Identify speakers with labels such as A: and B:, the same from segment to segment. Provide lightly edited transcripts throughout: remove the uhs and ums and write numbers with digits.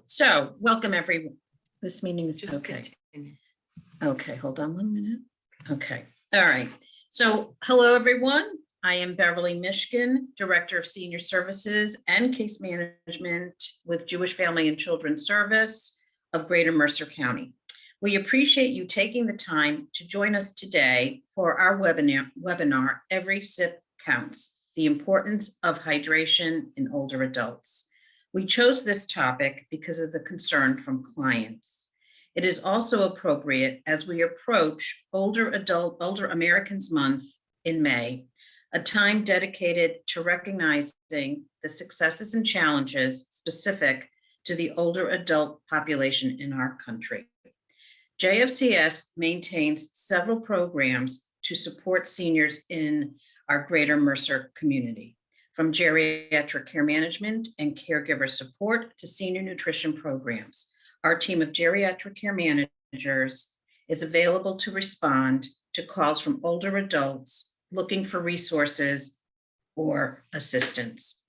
A: So welcome everyone. This meeting is
B: Just
A: okay.
B: continue.
A: Okay, hold on 1 minute. Okay, all right. So hello, everyone. I am Beverly Mishkin, Director of Senior Services and Case Management with Jewish Family and Children's Service of Greater Mercer County. We appreciate you taking the time to join us today for our webinar, Every Sip Counts, the Importance of Hydration in Older Adults. We chose this topic because of the concern from clients. It is also appropriate as we approach Older Americans Month in May, a time dedicated to recognizing the successes and challenges specific to the older adult population in our country. JFCS maintains several programs to support seniors in our Greater Mercer community, from geriatric care management and caregiver support to senior nutrition programs. Our team of geriatric care managers is available to respond to calls from older adults looking for resources or assistance.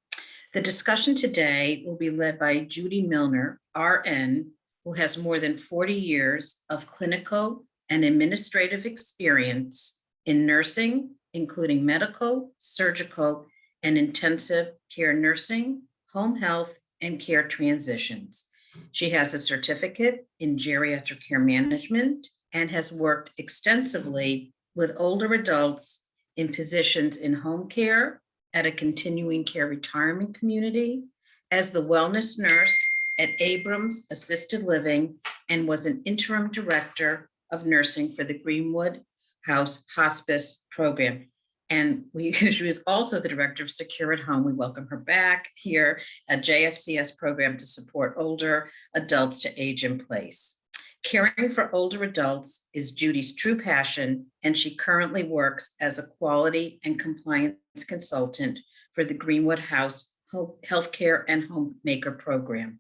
A: The discussion today will be led by Judy Millner, RN, who has more than 40 years of clinical and administrative experience in nursing, including medical, surgical, and intensive care nursing, home health, and care transitions. She has a certificate in geriatric care management and has worked extensively with older adults in positions in home care, at a continuing care retirement community, as the wellness nurse at Abrams Assisted Living, and was an interim director of nursing for the Greenwood House Hospice Program. And she was also the director of Secure at Home. We welcome her back here, a JFCS program to support older adults to age in place. Caring for older adults is Judy's true passion, and she currently works as a quality and compliance consultant for the Greenwood House Healthcare and Homemaker Program.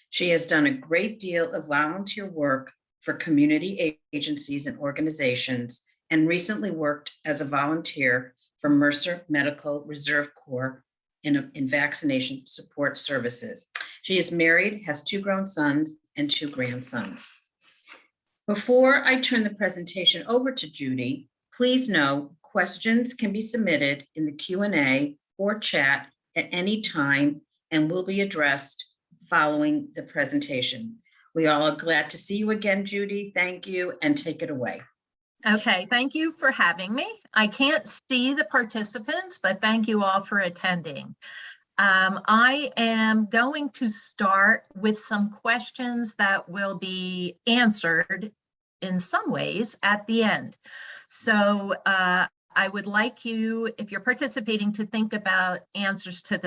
A: She has done a great deal of volunteer work for community agencies and organizations, and recently worked as a volunteer for Mercer Medical Reserve Corps in vaccination support services. She is married, has 2 grown sons and 2 grandsons. Before I turn the presentation over to Judy, please know questions can be submitted in the Q&A or chat at any time and will be addressed following the presentation. We all are glad to see you again, Judy. Thank you, and take it away.
C: Okay, thank you for having me. I can't see the participants, but thank you all for attending. I am going to start with some questions that will be answered in some ways at the end. So I would like you, if you're participating, to think about answers to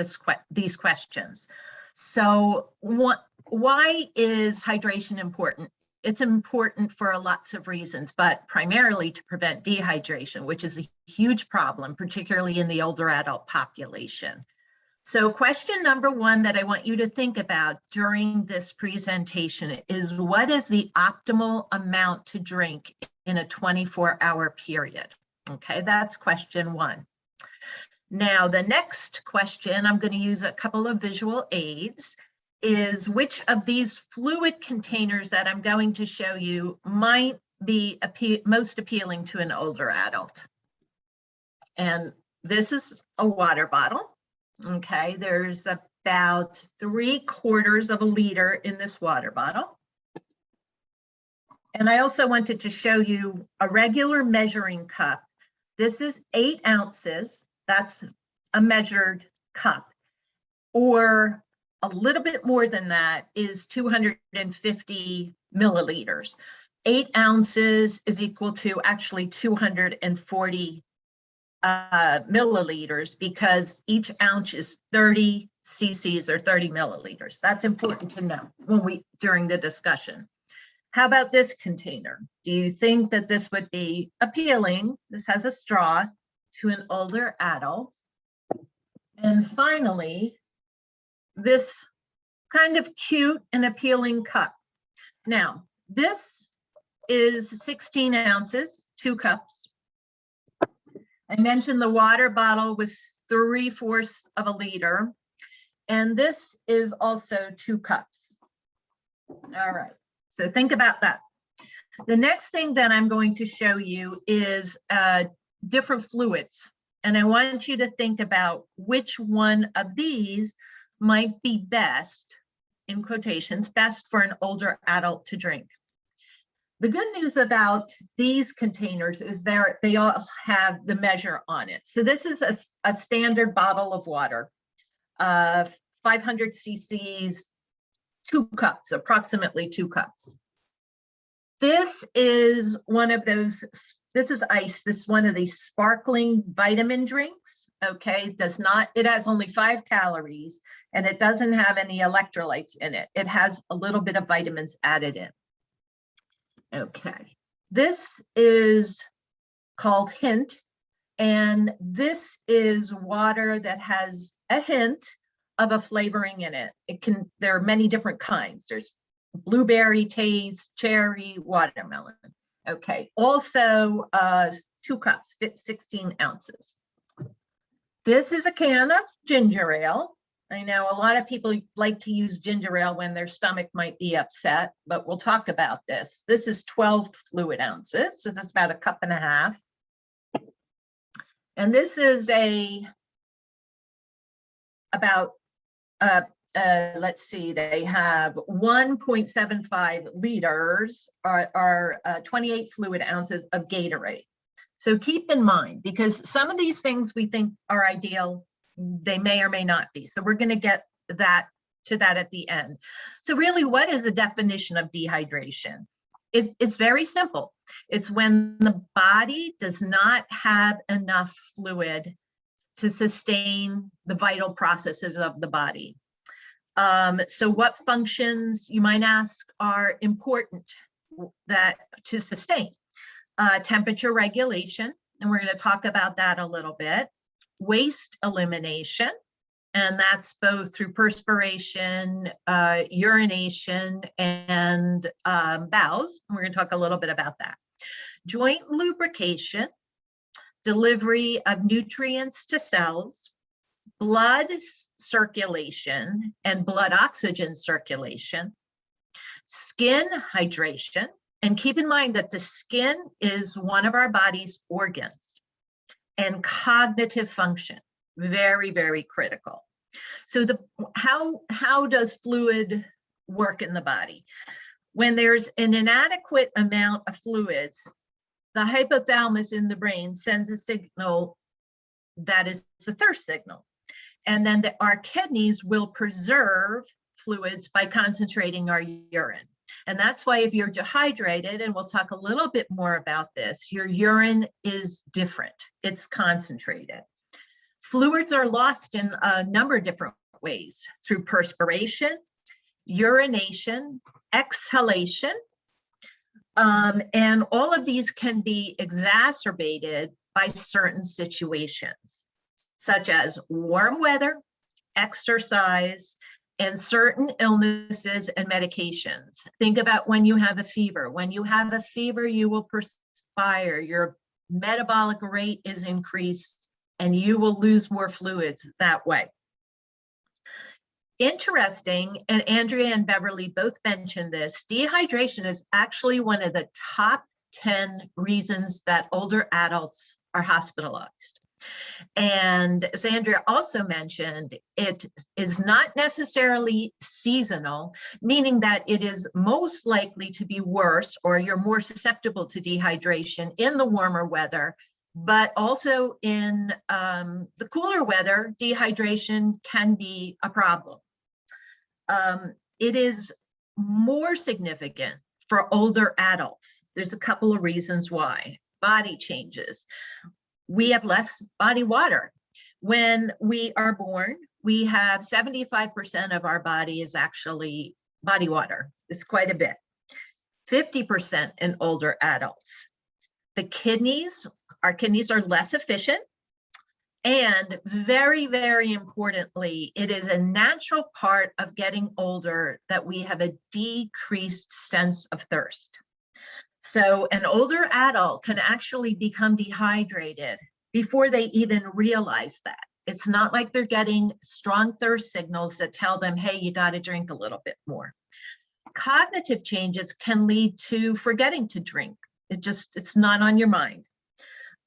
C: these questions. So why is hydration important? It's important for lots of reasons, but primarily to prevent dehydration, which is a huge problem, particularly in the older adult population. So question number 1 that I want you to think about during this presentation is, what is the optimal amount to drink in a 24-hour period? Okay, that's question 1. Now, the next question, I'm going to use a couple of visual aids, is which of these fluid containers that I'm going to show you might be most appealing to an older adult? And this is a water bottle. Okay, there's about 3/4 of a liter in this water bottle. And I also wanted to show you a regular measuring cup. This is 8 ounces. That's a measured cup. Or a little bit more than that is 250 milliliters. 8 ounces is equal to actually 240 milliliters, because each ounce is 30 cc's or 30 milliliters. That's important to know during the discussion. How about this container? Do you think that this would be appealing? This has a straw to an older adult. And finally, this kind of cute and appealing cup. Now, this is 16 ounces, 2 cups. I mentioned the water bottle was 3/4 of a liter, and this is also 2 cups. All right, so think about that. The next thing that I'm going to show you is different fluids. And I want you to think about which one of these might be best, in quotations, best for an older adult to drink. The good news about these containers is they all have the measure on it. So this is a standard bottle of water, 500 cc's, 2 cups, approximately 2 cups. This is one of those, this is ice. This is one of these sparkling vitamin drinks. Okay, it has only 5 calories and it doesn't have any electrolytes in it. It has a little bit of vitamins added in. Okay, this is called Hint, and this is water that has a hint of a flavoring in it. There are many different kinds. There's blueberry taste, cherry, watermelon. Okay, also 2 cups, 16 ounces. This is a can of ginger ale. I know a lot of people like to use ginger ale when their stomach might be upset, but we'll talk about this. This is 12 fluid ounces, so that's about 1.5 cups. And this is let's see, they have 1.75 liters or 28 fluid ounces of Gatorade. So keep in mind, because some of these things we think are ideal, they may or may not be. So we're going to get to that at the end. So really, what is the definition of dehydration? It's very simple. It's when the body does not have enough fluid to sustain the vital processes of the body. So what functions, you might ask, are important to sustain? Temperature regulation, and we're going to talk about that a little bit. Waste elimination, and that's both through perspiration, urination, and bowels. We're going to talk a little bit about that. Joint lubrication, delivery of nutrients to cells, blood circulation and blood oxygen circulation, skin hydration, and keep in mind that the skin is one of our body's organs, and cognitive function, very, very critical. So how does fluid work in the body? When there's an inadequate amount of fluids, the hypothalamus in the brain sends a signal that is the thirst signal. And then our kidneys will preserve fluids by concentrating our urine. And that's why if you're dehydrated, and we'll talk a little bit more about this, your urine is different. It's concentrated. Fluids are lost in a number of different ways, through perspiration, urination, exhalation, and all of these can be exacerbated by certain situations, such as warm weather, exercise, and certain illnesses and medications. Think about when you have a fever. When you have a fever, you will perspire, your metabolic rate is increased, and you will lose more fluids that way. Interesting, and Andrea and Beverly both mentioned this, dehydration is actually one of the top 10 reasons that older adults are hospitalized. And as Andrea also mentioned, it is not necessarily seasonal, meaning that it is most likely to be worse, or you're more susceptible to dehydration in the warmer weather, but also in the cooler weather, dehydration can be a problem. It is more significant for older adults. There's a couple of reasons why. Body changes. We have less body water. When we are born, we have 75% of our body is actually body water. It's quite a bit. 50% in older adults. The kidneys, our kidneys are less efficient. And very, very importantly, it is a natural part of getting older that we have a decreased sense of thirst. So an older adult can actually become dehydrated before they even realize that. It's not like they're getting strong thirst signals that tell them, hey, you got to drink a little bit more. Cognitive changes can lead to forgetting to drink. It's not on your mind.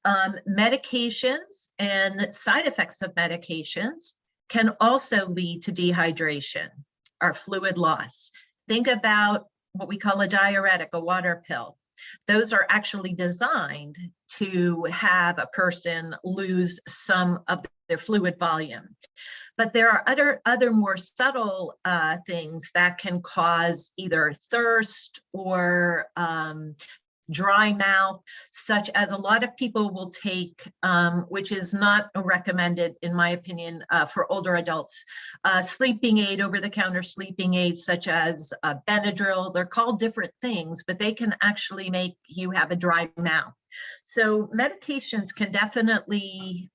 C: Medications and side effects of medications can also lead to dehydration or fluid loss. Think about what we call a diuretic, a water pill. Those are actually designed to have a person lose some of their fluid volume. But there are other more subtle things that can cause either thirst or dry mouth, such as a lot of people will take, which is not recommended, in my opinion, for older adults, sleeping aid, over-the-counter sleeping aids, such as Benadryl. They're called different things, but they can actually make you have a dry mouth. So medications can definitely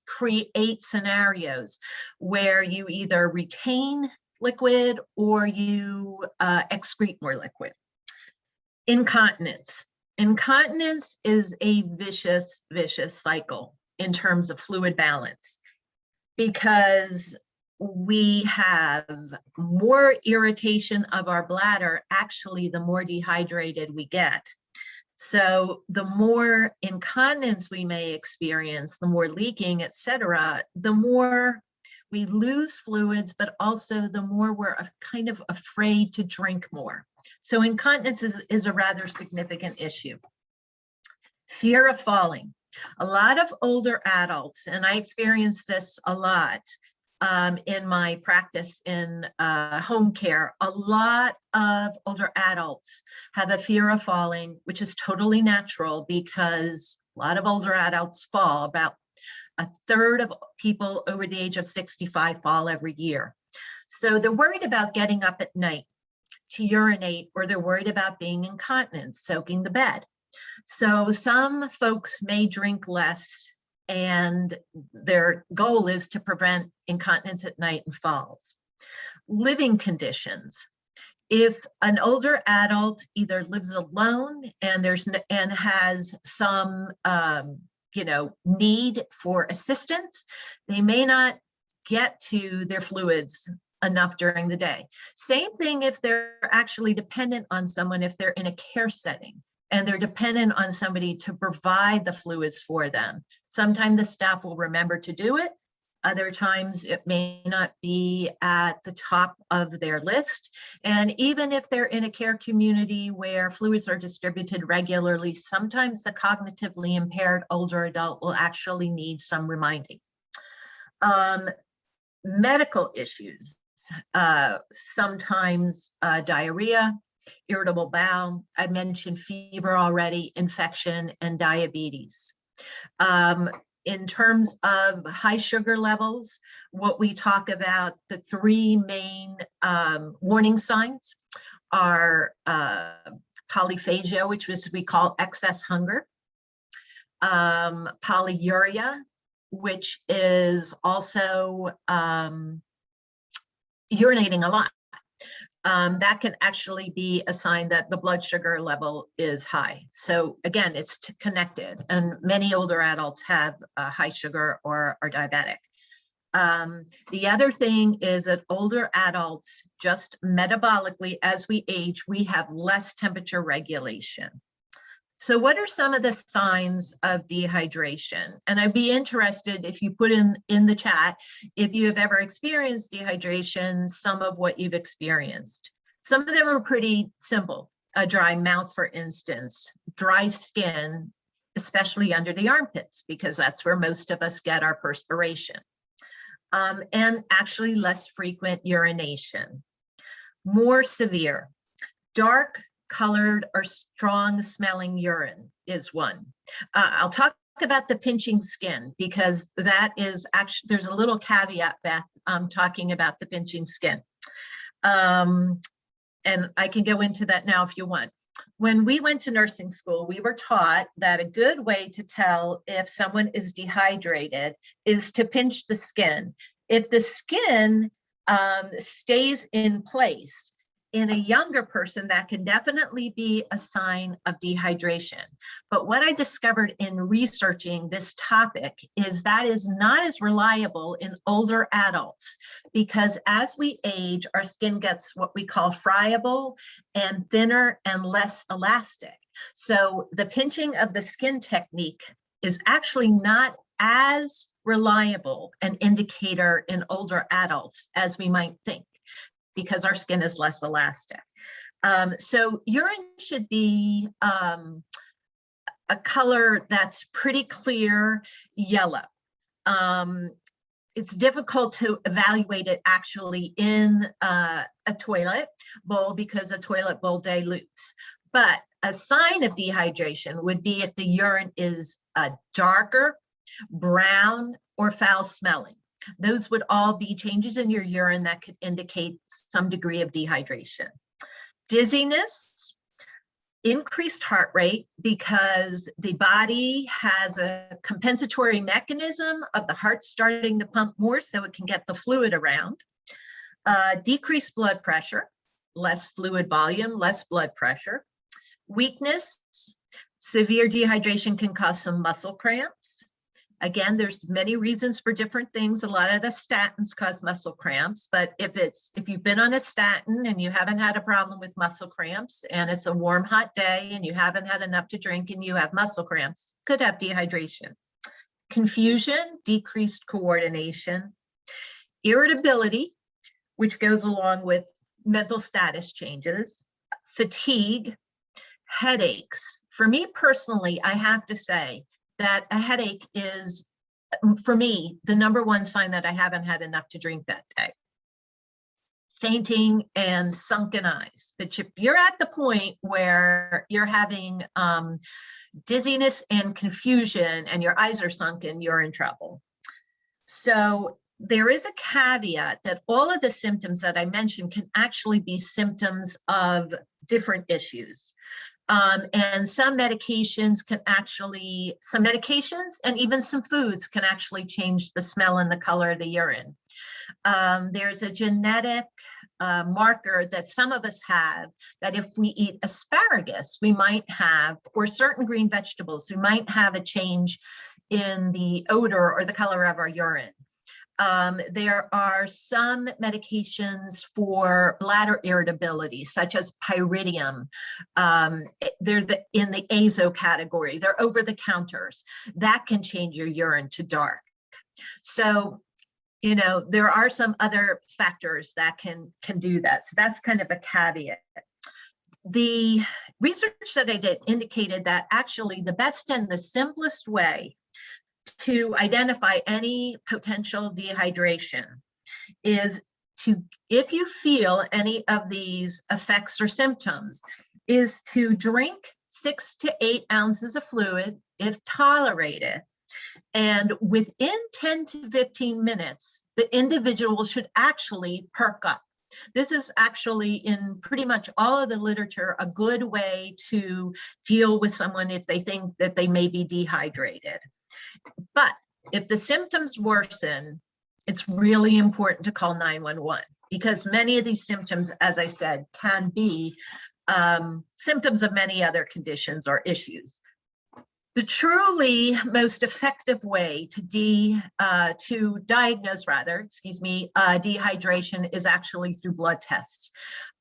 C: create scenarios where you either retain liquid or you excrete more liquid. Incontinence. Incontinence is a vicious cycle in terms of fluid balance, because we have more irritation of our bladder, actually, the more dehydrated we get. So the more incontinence we may experience, the more leaking, etc., the more we lose fluids, but also the more we're kind of afraid to drink more. So incontinence is a rather significant issue. Fear of falling. A lot of older adults, and I experience this a lot in my practice in home care, a lot of older adults have a fear of falling, which is totally natural because a lot of older adults fall. About a third of people over the age of 65 fall every year. So they're worried about getting up at night to urinate, or they're worried about being incontinent, soaking the bed. So some folks may drink less, and their goal is to prevent incontinence at night and falls. Living conditions. If an older adult either lives alone and has some need for assistance, they may not get to their fluids enough during the day. Same thing if they're actually dependent on someone, if they're in a care setting and they're dependent on somebody to provide the fluids for them. Sometimes the staff will remember to do it. Other times it may not be at the top of their list. And even if they're in a care community where fluids are distributed regularly, sometimes the cognitively impaired older adult will actually need some reminding. Medical issues, sometimes diarrhea, irritable bowel. I mentioned fever already, infection, and diabetes. In terms of high sugar levels, what we talk about, the three main warning signs are polyphagia, which we call excess hunger, polyuria, which is also urinating a lot. That can actually be a sign that the blood sugar level is high. So again, it's connected, and many older adults have high sugar or are diabetic. The other thing is that older adults, just metabolically, as we age, we have less temperature regulation. So what are some of the signs of dehydration? And I'd be interested if you put in the chat, if you have ever experienced dehydration, some of what you've experienced. Some of them are pretty simple. A dry mouth, for instance, dry skin, especially under the armpits, because that's where most of us get our perspiration. And actually less frequent urination. More severe, dark colored or strong smelling urine is one. I'll talk about the pinching skin, because that is actually, there's a little caveat, Beth, talking about the pinching skin. And I can go into that now if you want. When we went to nursing school, we were taught that a good way to tell if someone is dehydrated is to pinch the skin. If the skin stays in place, In a younger person, that can definitely be a sign of dehydration. But what I discovered in researching this topic is that is not as reliable in older adults, because as we age, our skin gets what we call friable and thinner and less elastic. So the pinching of the skin technique is actually not as reliable an indicator in older adults as we might think, because our skin is less elastic. So urine should be a color that's pretty clear yellow. It's difficult to evaluate it actually in a toilet bowl because a toilet bowl dilutes. But a sign of dehydration would be if the urine is darker, brown, or foul smelling. Those would all be changes in your urine that could indicate some degree of dehydration. Dizziness, increased heart rate, because the body has a compensatory mechanism of the heart starting to pump more so it can get the fluid around. Decreased blood pressure, less fluid volume, less blood pressure. Weakness, severe dehydration can cause some muscle cramps. Again, there's many reasons for different things. A lot of the statins cause muscle cramps, but if you've been on a statin and you haven't had a problem with muscle cramps, and it's a warm, hot day and you haven't had enough to drink and you have muscle cramps, could have dehydration. Confusion, decreased coordination. Irritability, which goes along with mental status changes. Fatigue, headaches. For me personally, I have to say that a headache is, for me, the number one sign that I haven't had enough to drink that day. Fainting and sunken eyes. But if you're at the point where you're having dizziness and confusion and your eyes are sunken, you're in trouble. So there is a caveat that all of the symptoms that I mentioned can actually be symptoms of different issues. And some medications and even some foods can actually change the smell and the color of the urine. There's a genetic marker that some of us have, that if we eat asparagus, we might have, or certain green vegetables, we might have a change in the odor or the color of our urine. There are some medications for bladder irritability, such as pyridium. They're in the azo category. They're over the counters. That can change your urine to dark. So, there are some other factors that can do that. So that's kind of a caveat. The research that I did indicated that actually the best and the simplest way to identify any potential dehydration is to, if you feel any of these effects or symptoms, is to drink 6 to 8 ounces of fluid if tolerated. And within 10 to 15 minutes, the individual should actually perk up. This is actually, in pretty much all of the literature, a good way to deal with someone if they think that they may be dehydrated. But if the symptoms worsen, it's really important to call 911, because many of these symptoms, as I said, can be symptoms of many other conditions or issues. The truly most effective way to diagnose dehydration is actually through blood tests.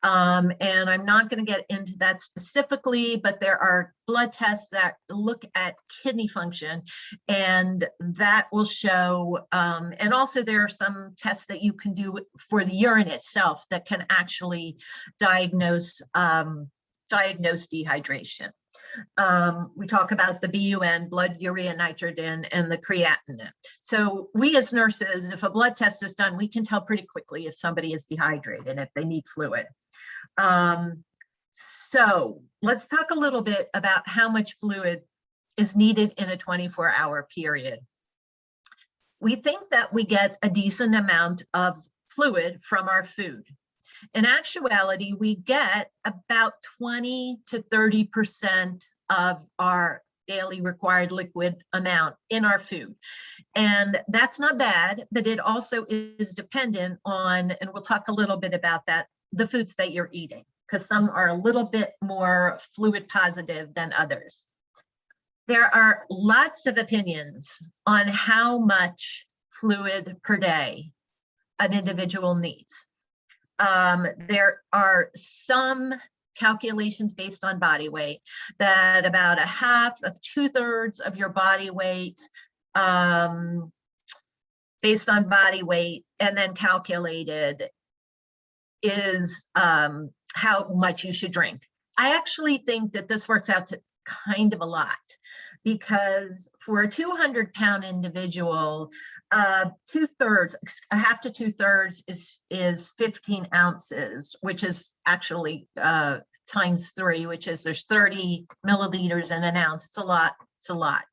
C: And I'm not going to get into that specifically, but there are blood tests that look at kidney function, and that will show, and also there are some tests that you can do for the urine itself that can actually diagnose dehydration. We talk about the BUN, blood urea nitrogen, and the creatinine. So we as nurses, if a blood test is done, we can tell pretty quickly if somebody is dehydrated, if they need fluid. So let's talk a little bit about how much fluid is needed in a 24-hour period. We think that we get a decent amount of fluid from our food. In actuality, we get about 20 to 30% of our daily required liquid amount in our food. And that's not bad, but it also is dependent on, and we'll talk a little bit about that the foods that you're eating, because some are a little bit more fluid positive than others. There are lots of opinions on how much fluid per day an individual needs. There are some calculations based on body weight that about a half of 2/3 of your body weight based on body weight and then calculated is how much you should drink. I actually think that this works out to kind of a lot, because for a 200-pound individual, 2/3, a half to 2/3 is 15 ounces, which is actually times 3, which is there's 30 milliliters in an ounce. It's a lot. It's a lot.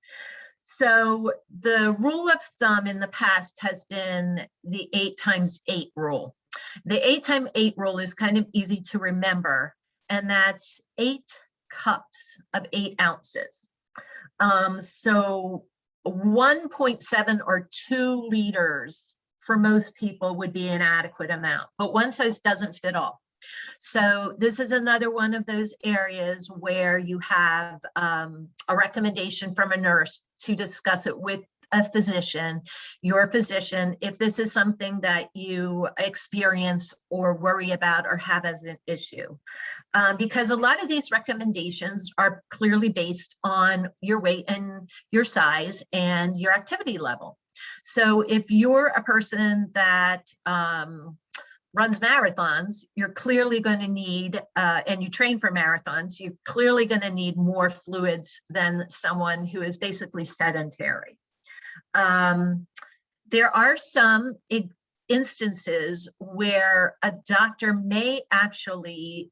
C: So the rule of thumb in the past has been the 8 times 8 rule. The 8 times 8 rule is kind of easy to remember, and that's 8 cups of 8 ounces. So 1.7 or 2 liters for most people would be an adequate amount, but one size doesn't fit all. So this is another one of those areas where you have a recommendation from a nurse to discuss it with a physician, your physician, if this is something that you experience or worry about or have as an issue. Because a lot of these recommendations are clearly based on your weight and your size and your activity level. So if you're a person that runs marathons, you're clearly going to need, and you train for marathons, you're clearly going to need more fluids than someone who is basically sedentary. There are some instances where a doctor may actually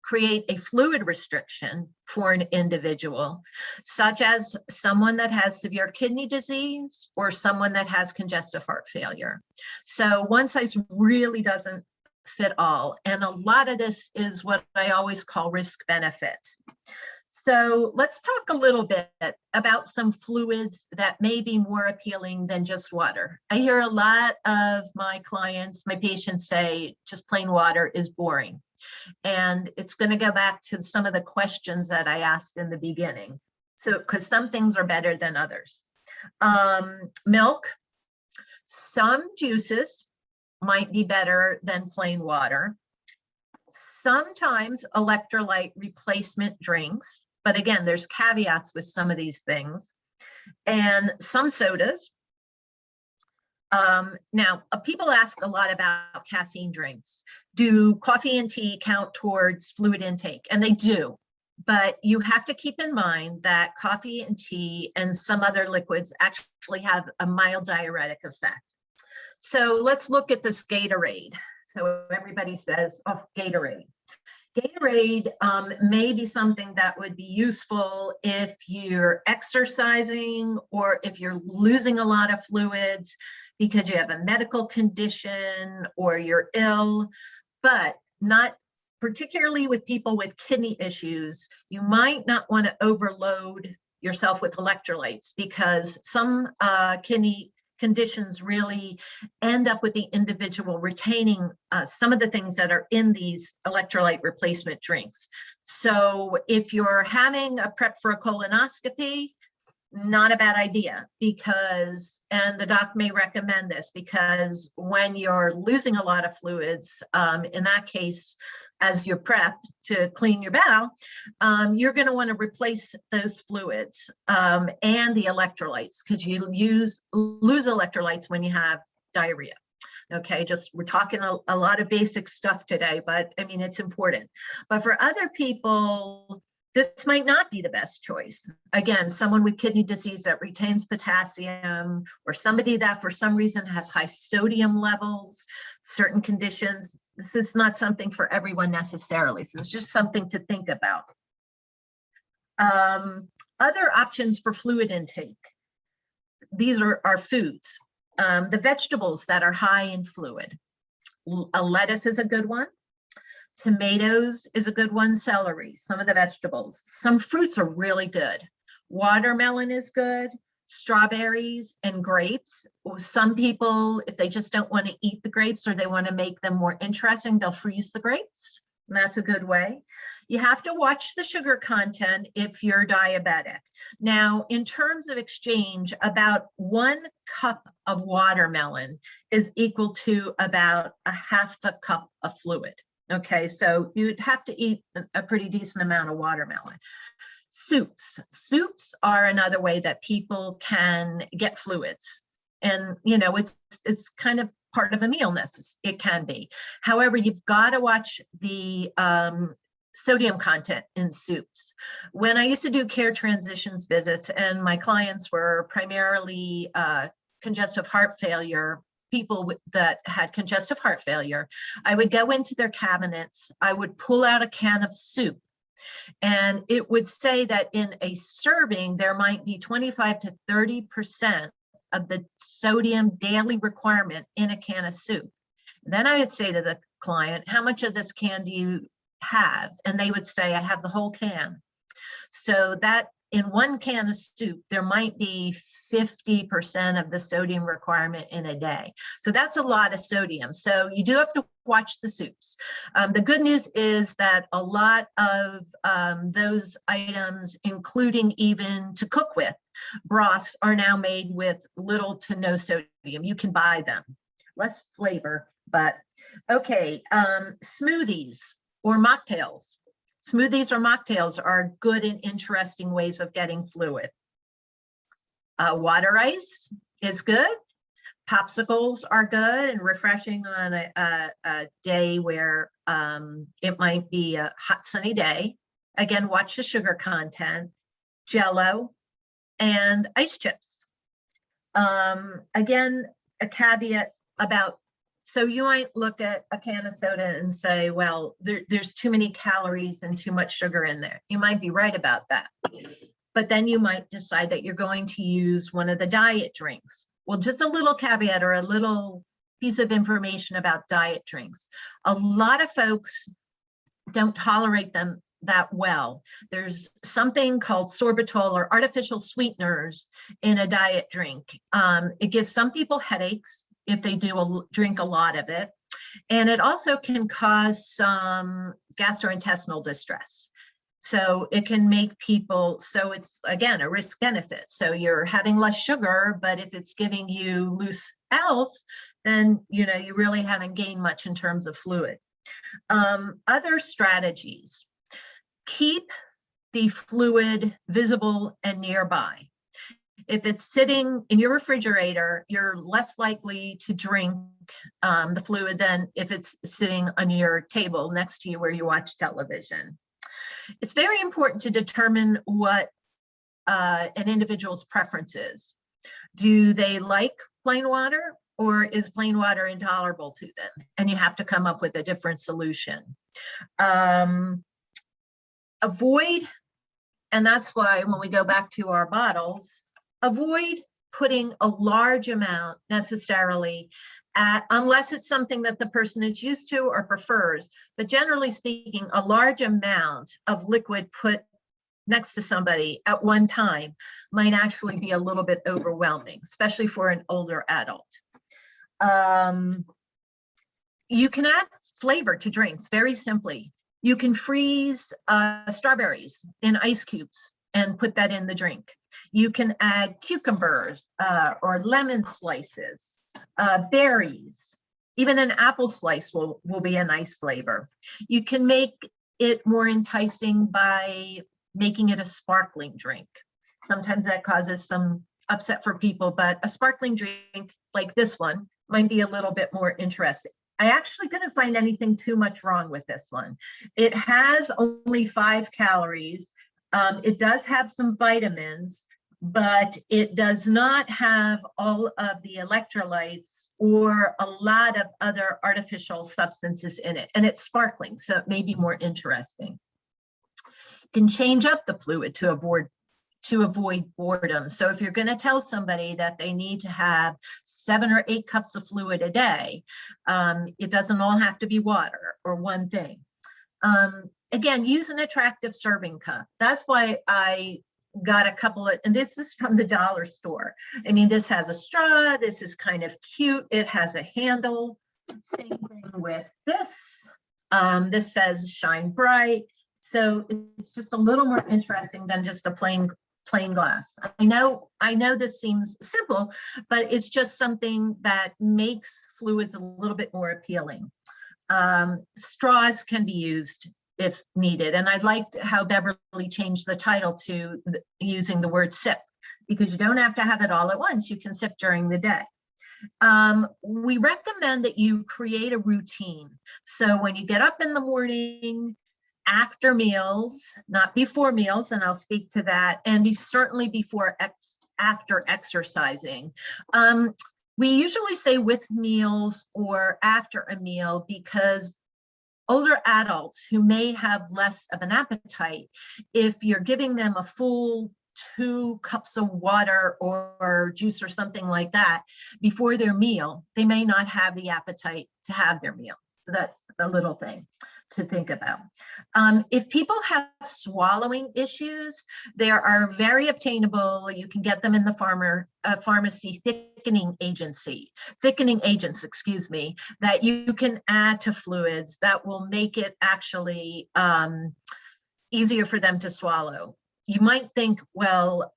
C: create a fluid restriction for an individual, such as someone that has severe kidney disease or someone that has congestive heart failure. So one size really doesn't fit all. And a lot of this is what I always call risk benefit. So let's talk a little bit about some fluids that may be more appealing than just water. I hear a lot of my clients, my patients say just plain water is boring. And it's going to go back to some of the questions that I asked in the beginning. So, because some things are better than others. Milk, some juices might be better than plain water. Sometimes electrolyte replacement drinks, but again, there's caveats with some of these things. And some sodas. Now, people ask a lot about caffeine drinks. Do coffee and tea count towards fluid intake? And they do, but you have to keep in mind that coffee and tea and some other liquids actually have a mild diuretic effect. So let's look at this Gatorade. So everybody says, oh, Gatorade. Gatorade may be something that would be useful if you're exercising or if you're losing a lot of fluids because you have a medical condition or you're ill, but not particularly with people with kidney issues. You might not want to overload yourself with electrolytes because some kidney conditions really end up with the individual retaining some of the things that are in these electrolyte replacement drinks. So if you're having a prep for a colonoscopy, not a bad idea because, and the doc may recommend this because when you're losing a lot of fluids, in that case, as you're prepped to clean your bowel, you're going to want to replace those fluids and the electrolytes because you lose electrolytes when you have diarrhea. Okay, just we're talking a lot of basic stuff today, but I mean, it's important. But for other people, this might not be the best choice. Again, someone with kidney disease that retains potassium, or somebody that for some reason has high sodium levels, certain conditions, this is not something for everyone necessarily. So it's just something to think about. Other options for fluid intake. These are foods. The vegetables that are high in fluid. A lettuce is a good one. Tomatoes is a good one, celery, some of the vegetables. Some fruits are really good. Watermelon is good. strawberries and grapes. Some people, if they just don't want to eat the grapes or they want to make them more interesting, they'll freeze the grapes. And that's a good way. You have to watch the sugar content if you're diabetic. Now, in terms of exchange, about 1 cup of watermelon is equal to about a half a cup of fluid. Okay, so you'd have to eat a pretty decent amount of watermelon. Soups are another way that people can get fluids. And, you know, it's kind of part of a meal, it can be. However, you've got to watch the sodium content in soups. When I used to do care transitions visits and my clients were primarily congestive heart failure, people that had congestive heart failure, I would go into their cabinets, I would pull out a can of soup, and it would say that in a serving, there might be 25 to 30% of the sodium daily requirement in a can of soup. Then I would say to the client, how much of this can do you have? And they would say, I have the whole can. So that in 1 can of soup, there might be 50% of the sodium requirement in a day. So that's a lot of sodium. So you do have to watch the soups. The good news is that a lot of those items, including even to cook with, broths are now made with little to no sodium. You can buy them. Less flavor, but okay. Smoothies or mocktails. Smoothies or mocktails are good and interesting ways of getting fluid. Water ice is good. Popsicles are good and refreshing on a day where it might be a hot sunny day. Again, watch the sugar content. Jello and ice chips. Again, a caveat about, so you might look at a can of soda and say, well, there's too many calories and too much sugar in there. You might be right about that. But then you might decide that you're going to use one of the diet drinks. Well, just a little caveat or a little piece of information about diet drinks. A lot of folks don't tolerate them that well. There's something called sorbitol or artificial sweeteners in a diet drink. It gives some people headaches if they drink a lot of it. And it also can cause some gastrointestinal distress. So it can make people, so it's again, a risk benefit. So you're having less sugar, but if it's giving you loose bowels, then you really haven't gained much in terms of fluid. Other strategies, keep the fluid visible and nearby. If it's sitting in your refrigerator, you're less likely to drink the fluid than if it's sitting on your table next to you where you watch television. It's very important to determine what an individual's preference is. Do they like plain water, or is plain water intolerable to them? And you have to come up with a different solution. Avoid, and that's why when we go back to our bottles, avoid putting a large amount necessarily unless it's something that the person is used to or prefers. But generally speaking, a large amount of liquid put next to somebody at one time might actually be a little bit overwhelming, especially for an older adult. You can add flavor to drinks very simply. You can freeze strawberries in ice cubes and put that in the drink. You can add cucumbers or lemon slices, berries, even an apple slice will be a nice flavor. You can make it more enticing by making it a sparkling drink. Sometimes that causes some upset for people, but a sparkling drink like this one might be a little bit more interesting. I actually couldn't find anything too much wrong with this one. It has only 5 calories. It does have some vitamins, but it does not have all of the electrolytes or a lot of other artificial substances in it. And it's sparkling, so it may be more interesting. You can change up the fluid to avoid boredom. So if you're going to tell somebody that they need to have 7 or 8 cups of fluid a day, it doesn't all have to be water or one thing. Again, use an attractive serving cup. That's why I got a couple of, and this is from the dollar store. I mean, this has a straw, this is kind of cute, it has a handle. Same thing with this. This says shine bright. So it's just a little more interesting than just a plain glass. I know this seems simple, but it's just something that makes fluids a little bit more appealing. Straws can be used if needed. And I liked how Beverly changed the title to using the word sip, because you don't have to have it all at once. You can sip during the day. We recommend that you create a routine. So when you get up in the morning, after meals, not before meals, and I'll speak to that, and certainly after exercising. We usually say with meals or after a meal, because older adults who may have less of an appetite, if you're giving them a full 2 cups of water or juice or something like that before their meal, they may not have the appetite to have their meal. So that's a little thing to think about. If people have swallowing issues, there are very obtainable, you can get them in the pharmacy thickening agents, excuse me, that you can add to fluids that will make it actually easier for them to swallow. You might think, well,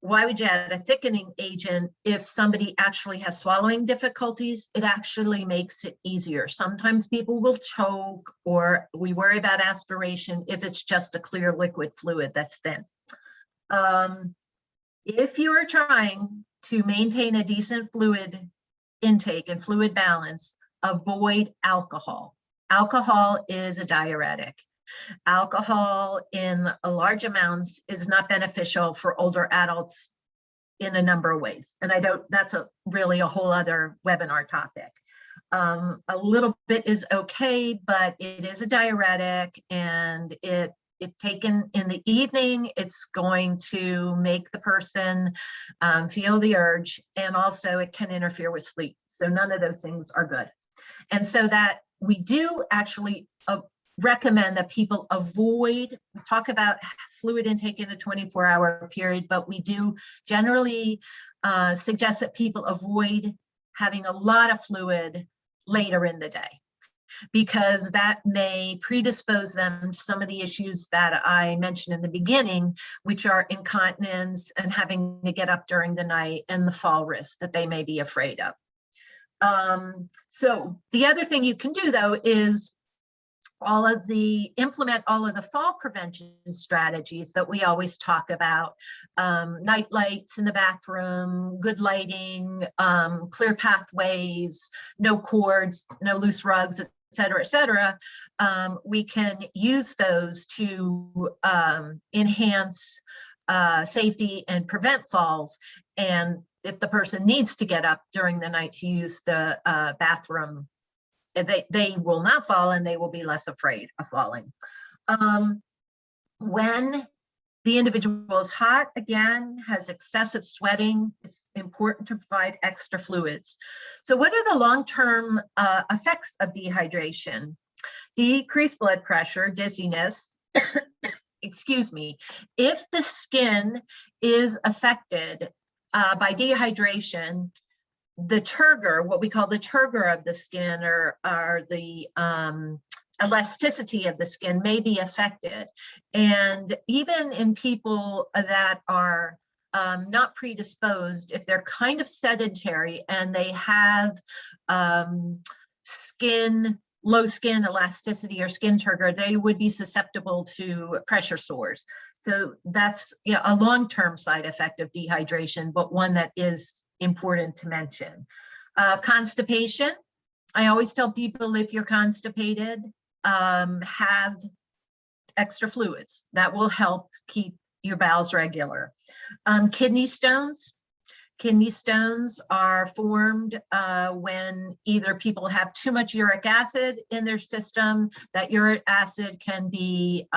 C: why would you add a thickening agent if somebody actually has swallowing difficulties? It actually makes it easier. Sometimes people will choke, or we worry about aspiration if it's just a clear liquid fluid that's thin. If you are trying to maintain a decent fluid intake and fluid balance, avoid alcohol. Alcohol is a diuretic. Alcohol in large amounts is not beneficial for older adults in a number of ways. And that's really a whole other webinar topic. A little bit is okay, but it is a diuretic, and if taken in the evening, it's going to make the person feel the urge, and also it can interfere with sleep. So none of those things are good. And so that we do actually recommend that people avoid, we talk about fluid intake in a 24-hour period, but we do generally suggest that people avoid having a lot of fluid later in the day, because that may predispose them to some of the issues that I mentioned in the beginning, which are incontinence and having to get up during the night and the fall risk that they may be afraid of. So the other thing you can do, though, is implement all of the fall prevention strategies that we always talk about. Night lights in the bathroom, good lighting, clear pathways, no cords, no loose rugs, et cetera, we can use those to enhance safety and prevent falls. And if the person needs to get up during the night to use the bathroom, they will not fall, and they will be less afraid of falling. When the individual is hot, again, has excessive sweating, it's important to provide extra fluids. So what are the long-term effects of dehydration? Decreased blood pressure, dizziness, excuse me. If the skin is affected by dehydration, the turgor, what we call the turgor of the skin, or the elasticity of the skin, may be affected. And even in people that are not predisposed, if they're kind of sedentary and they have low skin elasticity or skin turgor, they would be susceptible to pressure sores. So that's a long-term side effect of dehydration, but one that is important to mention. Constipation. I always tell people, if you're constipated, have extra fluids. That will help keep your bowels regular. Kidney stones. Kidney stones are formed when either people have too much uric acid in their system. That uric acid can be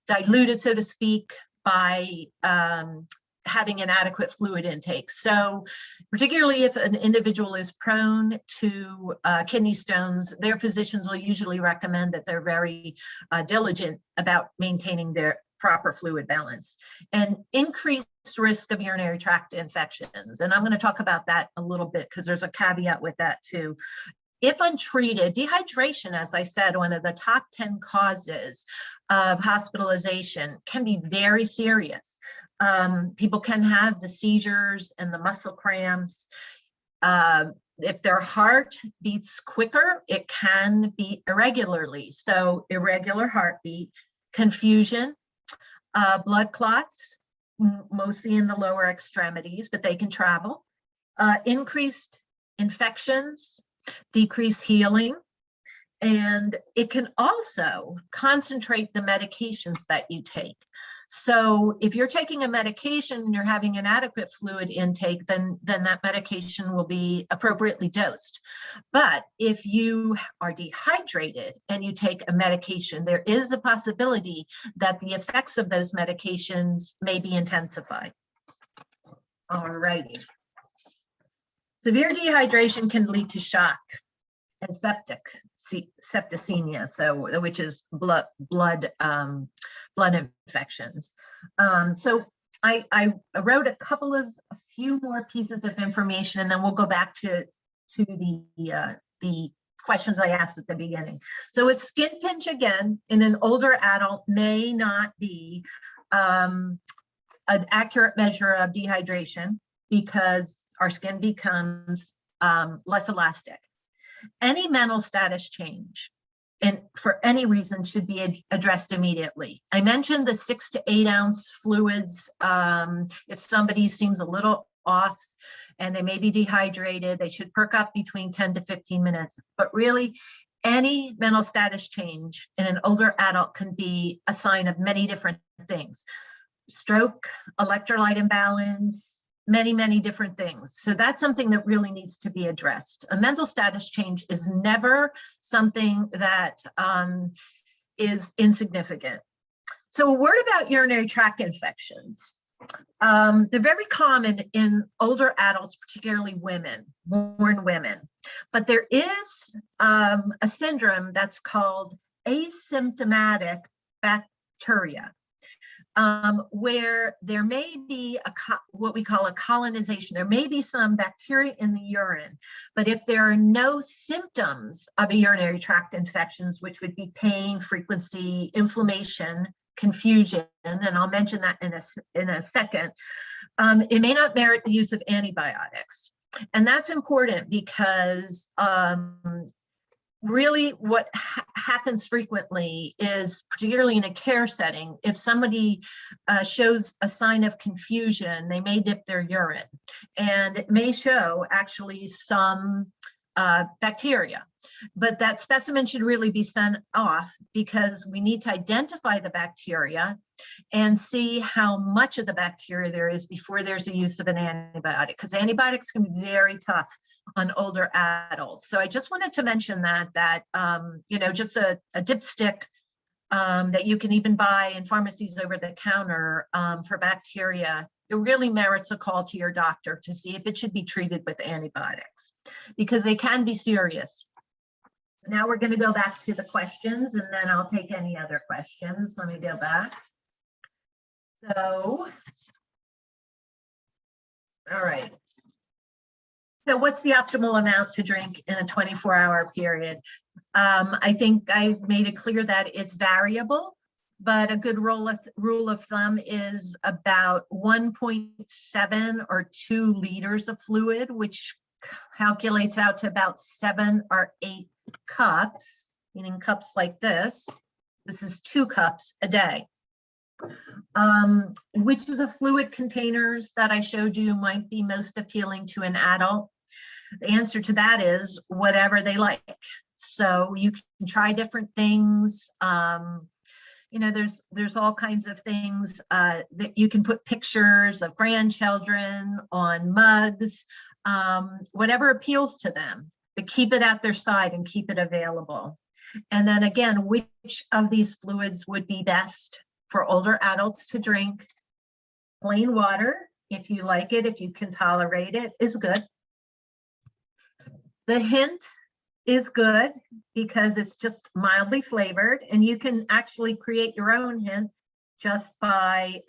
C: diluted, so to speak, by having inadequate fluid intake. So particularly if an individual is prone to kidney stones, their physicians will usually recommend that they're very diligent about proper fluid balance, and increased risk of urinary tract infections. And I'm going to talk about that a little bit because there's a caveat with that too. If untreated, dehydration, as I said, one of the top 10 causes of hospitalization, can be very serious. People can have the seizures and the muscle cramps. If their heart beats quicker, it can beat irregularly. So irregular heartbeat, confusion, blood clots, mostly in the lower extremities, but they can travel, increased infections, decreased healing, and it can also concentrate the medications that you take. So if you're taking a medication and you're having inadequate fluid intake, then that medication will be appropriately dosed. But if you are dehydrated and you take a medication, there is a possibility that the effects of those medications may be intensified. All righty. Severe dehydration can lead to shock and septicemia, so which is blood infections. So I wrote a few more pieces of information, and then we'll go back to the questions I asked at the beginning. So a skin pinch, again, in an older adult may not be an accurate measure of dehydration because our skin becomes less elastic. Any mental status change, and for any reason, should be addressed immediately. I mentioned the 6 to 8 ounce fluids. If somebody seems a little off and they may be dehydrated, they should perk up between 10 to 15 minutes. But really, any mental status change in an older adult can be a sign of many different things. Stroke, electrolyte imbalance, many different things. So that's something that really needs to be addressed. A mental status change is never something that is insignificant. So a word about urinary tract infections. They're very common in older adults, particularly women, born women. But there is a syndrome that's called asymptomatic bacteria. Where there may be what we call a colonization. There may be some bacteria in the urine, but if there are no symptoms of a urinary tract infections, which would be pain, frequency, inflammation, confusion, and I'll mention that in a second, it may not merit the use of antibiotics. And that's important because really what happens frequently is, particularly in a care setting, if somebody shows a sign of confusion, they may dip their urine, and it may show actually some bacteria. But that specimen should really be sent off because we need to identify the bacteria and see how much of the bacteria there is before there's a use of an antibiotic, because antibiotics can be very tough on older adults. So I just wanted to mention that you know, just a dipstick that you can even buy in pharmacies over the counter for bacteria, it really merits a call to your doctor to see if it should be treated with antibiotics, because they can be serious. Now we're going to go back to the questions, and then I'll take any other questions. Let me go back. So, all right. So what's the optimal amount to drink in a 24-hour period? I think I've made it clear that it's variable, but a good rule of thumb is about 1.7 or 2 liters of fluid, which calculates out to about 7 or 8 cups, meaning cups like this. This is 2 cups a day. Which of the fluid containers that I showed you might be most appealing to an adult? The answer to that is whatever they like. So you can try different things. You know, there's all kinds of things that you can put pictures of grandchildren on mugs, whatever appeals to them, but keep it at their side and keep it available. And then again, which of these fluids would be best for older adults to drink? Plain water, if you like it, if you can tolerate it, is good. The hint is good because it's just mildly flavored, and you can actually create your own hint just by,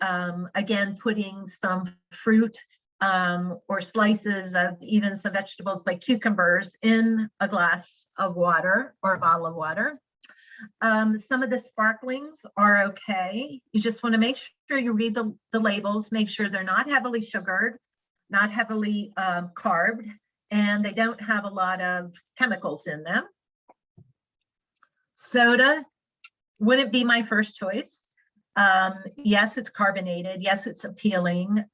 C: again, putting some fruit or slices of even some vegetables like cucumbers in a glass of water or a bottle of water. Some of the sparklings are okay. You just want to make sure you read the labels, make sure they're not heavily sugared, not heavily carbed, and they don't have a lot of chemicals in them. Soda wouldn't be my first choice. Yes, it's carbonated. Yes, it's appealing.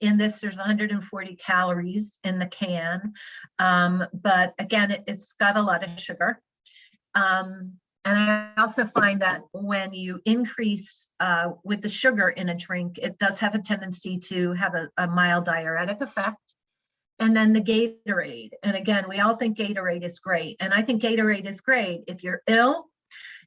C: In this, there's 140 calories in the can. But again, it's got a lot of sugar. And I also find that when you increase with the sugar in a drink, it does have a tendency to have a mild diuretic effect. And then the Gatorade. And again, we all think Gatorade is great. And I think Gatorade is great if you're ill,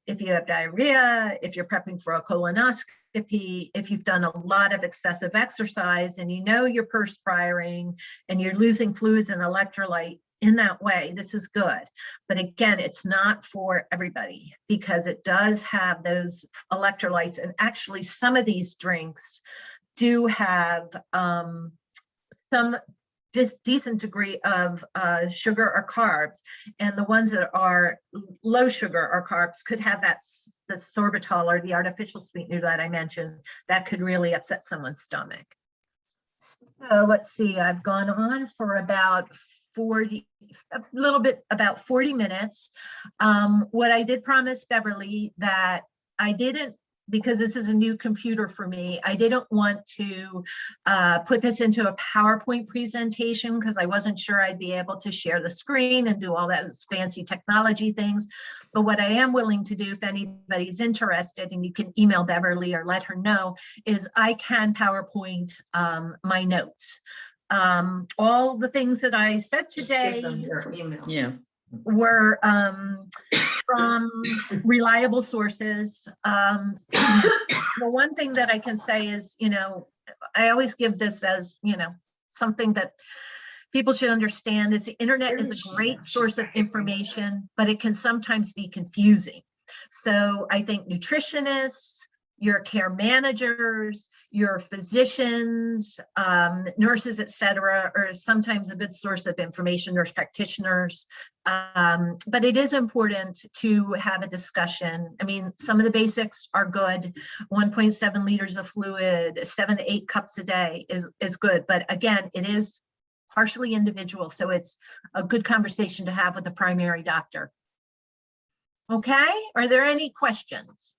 C: if you have diarrhea, if you're prepping for a colonoscopy, if you've done a lot of excessive exercise and you know you're perspiring and you're losing fluids and electrolyte in that way, this is good. But again, it's not for everybody because it does have those electrolytes. And actually, some of these drinks do have some decent degree of sugar or carbs, and the ones that are low sugar or carbs could have that the sorbitol or the artificial sweetener that I mentioned that could really upset someone's stomach. So let's see, I've gone on for about 40 minutes. What I did promise Beverly that I didn't, because this is a new computer for me, I didn't want to put this into a PowerPoint presentation because I wasn't sure I'd be able to share the screen and do all those fancy technology things. But what I am willing to do, if anybody's interested, and you can email Beverly or let her know, is I can PowerPoint my notes. All the things that I said today
A: Yeah.
C: were from reliable sources. The one thing that I can say is, I always give this as, something that people should understand is the internet is a great source of information, but it can sometimes be confusing. So I think nutritionists, your care managers, your physicians, nurses, etc., are sometimes a good source of information, nurse practitioners. But it is important to have a discussion. I mean, some of the basics are good. 1.7 liters of fluid, 7 to 8 cups a day is good. But again, it is partially individual. So it's a good conversation to have with the primary doctor. Okay, are there any questions?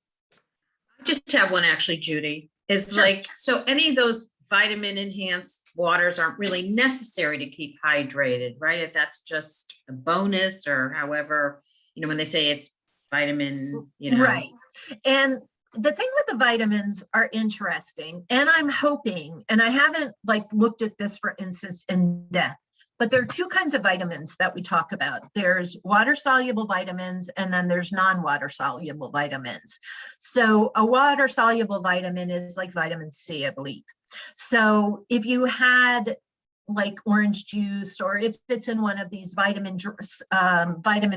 A: I just have one actually, Judy. It's
C: Sure.
A: like, so any of those vitamin enhanced waters aren't really necessary to keep hydrated, right? If that's just a bonus or however, when they say it's vitamin,
C: Right. And the thing with the vitamins are interesting, and I'm hoping, and I haven't looked at this for instance in depth, but there are two kinds of vitamins that we talk about. There's water soluble vitamins, and then there's non-water soluble vitamins. So a water soluble vitamin is like vitamin C, I believe. So if you had orange juice, or if it's in one of these vitamin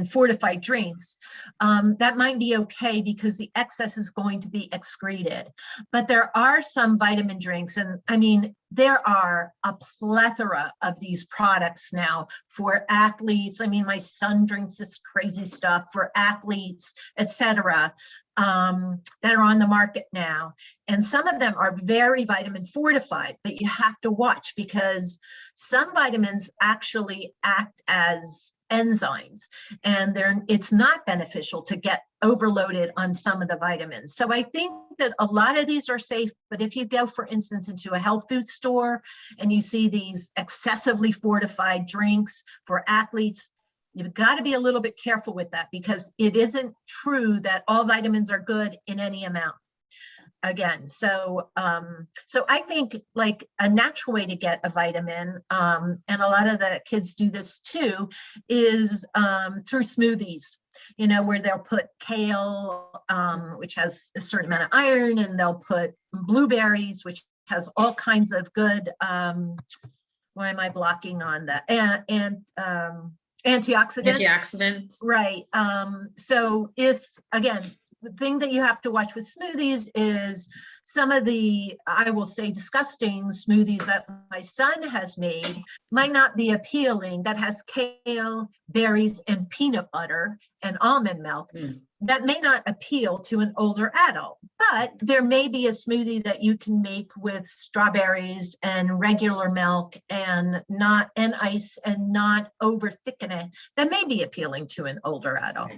C: fortified drinks, that might be okay because the excess is going to be excreted. But there are some vitamin drinks, and I mean, there are a plethora of these products now for athletes. I mean, my son drinks this crazy stuff for athletes, etc., that are on the market now. And some of them are very vitamin fortified, but you have to watch because some vitamins actually act as enzymes, and it's not beneficial to get overloaded on some of the vitamins. So I think that a lot of these are safe, but if you go, for instance, into a health food store and you see these excessively fortified drinks for athletes, you've got to be a little bit careful with that because it isn't true that all vitamins are good in any amount. Again, so I think a natural way to get a vitamin, and a lot of the kids do this too, is through smoothies, where they'll put kale, which has a certain amount of iron, and they'll put blueberries, which has all kinds of good, why am I blocking on that? And antioxidants.
A: Antioxidants.
C: Right. So if, again, thing that you have to watch with smoothies is some of the, I will say, disgusting smoothies that my son has made might not be appealing, that has kale, berries, and peanut butter and almond milk. That may not appeal to an older adult, but there may be a smoothie that you can make with strawberries and regular milk and ice and not over thicken it. That may be appealing to an older adult.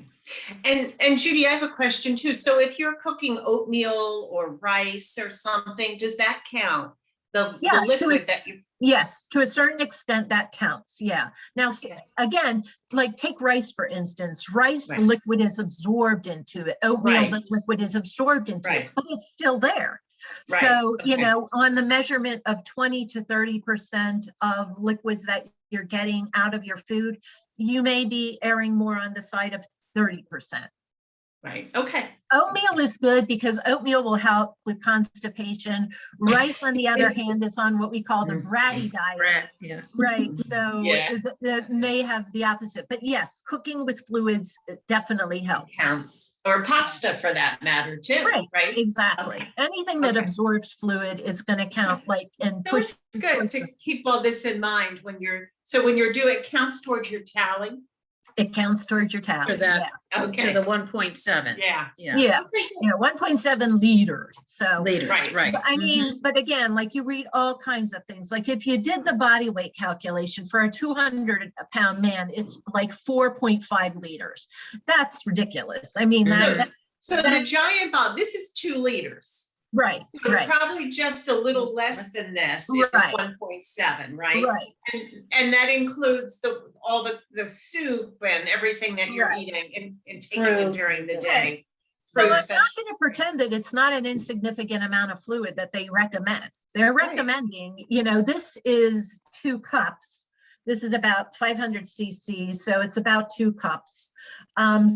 B: And Judy, I have a question too. So if you're cooking oatmeal or rice or something, does that count? The liquid that you.
C: Yes, to a certain extent that counts. Yeah. Now, again, like take rice, for instance. Rice, the liquid is absorbed into it. Oatmeal, the liquid is absorbed into it, but it's still there. So, you know, on the measurement of 20 to 30% of liquids that you're getting out of your food, you may be erring more on the side of 30%.
B: Right. Okay.
C: Oatmeal is good because oatmeal will help with constipation. Rice, on the other hand, is on what we call the bratty diet. Right. So that may have the opposite. But yes, cooking with fluids definitely helps.
B: It counts. Or pasta for that matter too. Right.
C: Exactly.
B: Okay.
C: Anything that absorbs fluid is going to count. Like, and
B: so it's good to keep all this in mind when you're doing it, counts towards your tally.
C: It counts towards your tally.
A: To that,
B: Okay.
A: to the 1.7.
B: Yeah.
C: Yeah. 1.7 liters. So
A: Liters, right.
C: But I mean, but again, like you read all kinds of things. Like if you did the body weight calculation for a 200-pound man, it's like 4.5 liters. That's ridiculous. I mean,
B: so the giant bottle, this is 2 liters.
C: Right.
B: So probably just a little less than this. It's 1.7, right?
C: Right.
B: And that includes all the soup and everything that you're eating and taking in during the day.
C: So I'm not going to pretend that it's not an insignificant amount of fluid that they recommend. They're recommending, you know, this is 2 cups. This is about 500 cc's, so it's about 2 cups.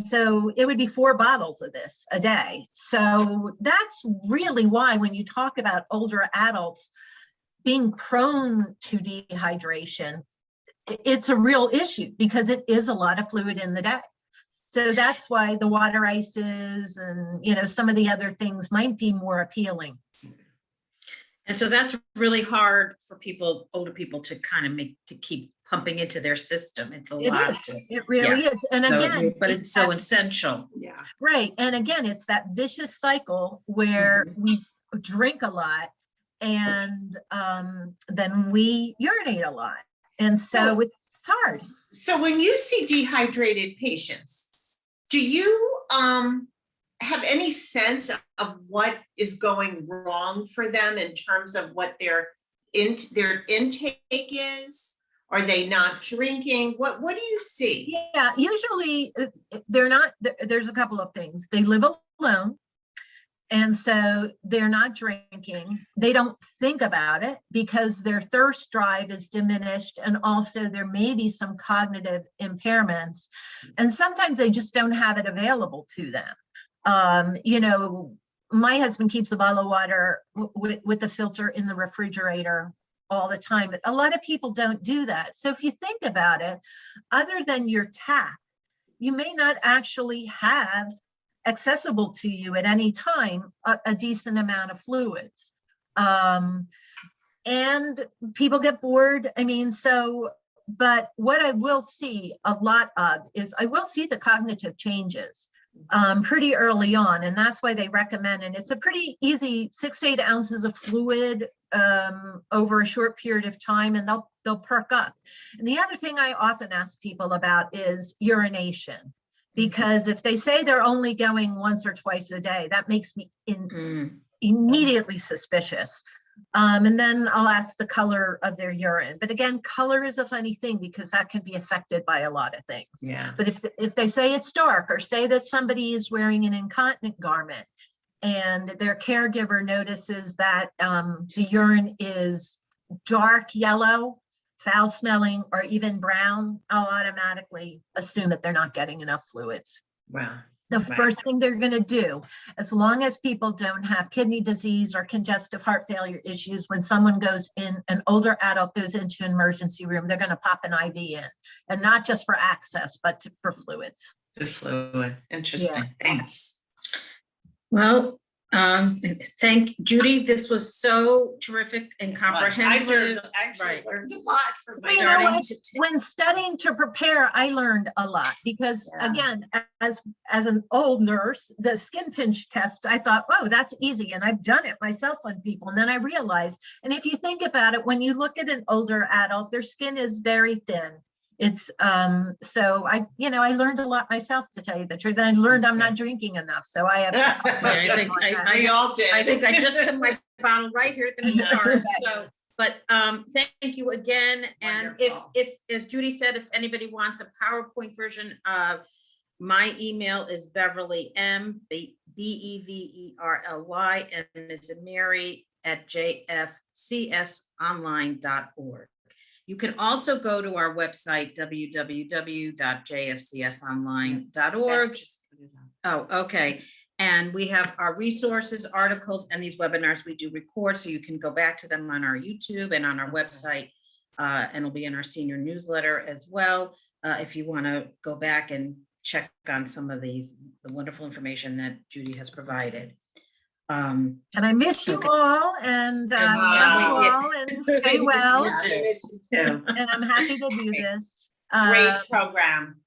C: So it would be 4 bottles of this a day. So that's really why when you talk about older adults being prone to dehydration, it's a real issue because it is a lot of fluid in the day. So that's why the water ices and, you know, some of the other things might be more appealing.
A: And so that's really hard for older people to kind of keep pumping into their system. It's a lot.
C: It really is. And
A: so,
C: again,
A: but it's so essential.
B: Yeah.
C: Right. And again, it's that vicious cycle where we drink a lot and then we urinate a lot. And so it's hard.
B: So when you see dehydrated patients, do you have any sense of what is going wrong for them in terms of what their intake is? Are they not drinking? What do you see?
C: Yeah, usually they're not. There's a couple of things. They live alone, and so they're not drinking. They don't think about it because their thirst drive is diminished, and also there may be some cognitive impairments, and sometimes they just don't have it available to them. You know, my husband keeps a bottle of water with the filter in the refrigerator all the time, but a lot of people don't do that. So if you think about it, other than your tap, you may not actually have accessible to you at any time a decent amount of fluids. And people get bored. I mean, so, but what I will see a lot of is I will see the cognitive changes pretty early on. And that's why they recommend, and it's a pretty easy 6 to 8 ounces of fluid over a short period of time, and they'll perk up. And the other thing I often ask people about is urination, because if they say they're only going once or twice a day, that makes me immediately suspicious. And then I'll ask the color of their urine. But again, color is a funny thing because that can be affected by a lot of things.
B: Yeah.
C: But if they say it's dark, or say that somebody is wearing an incontinent garment and their caregiver notices that the urine is dark yellow, foul smelling, or even brown, I'll automatically assume that they're not getting enough fluids.
B: Wow.
C: The first thing they're going to do, as long as people don't have kidney disease or congestive heart failure issues, when someone goes in, an older adult goes into an emergency room, they're going to pop an IV in, and not just for access, but for fluids.
B: The fluid. Interesting.
C: Yeah.
B: Thanks.
A: Well, thank Judy. This was so terrific and
B: I
A: comprehensive.
B: actually
A: Right.
B: learned a lot from my
C: You know
A: Starting
C: what?
A: to ta-
C: When studying to prepare, I learned a lot because
A: Yeah.
C: again, as an old nurse, the skin pinch test, I thought, oh, that's easy. And I've done it myself on people. And then I realized, and if you think about it, when you look at an older adult, their skin is very thin. It's so I learned a lot myself, to tell you the truth. And I learned I'm not drinking enough. So I have
A: Yeah, I think
B: We all did.
A: I think I just put my bottle right here at the start. So, but thank you again. And
B: Wonderful.
A: if as Judy said, if anybody wants a PowerPoint version, my email is Beverly M Beverly and Ms. Mary at jfcsonline.org. You can also go to our website, www.jfcsonline.org. Oh, okay. And we have our resources, articles, and these webinars we do record, so you can go back to them on our YouTube and on our website. And it'll be in our senior newsletter as well. If you want to go back and check on some of the wonderful information that Judy has provided.
C: And I miss you
A: Okay.
C: all, and love you all, and stay well.
A: You too.
B: I miss you too.
C: And I'm happy to do this.
B: Great program.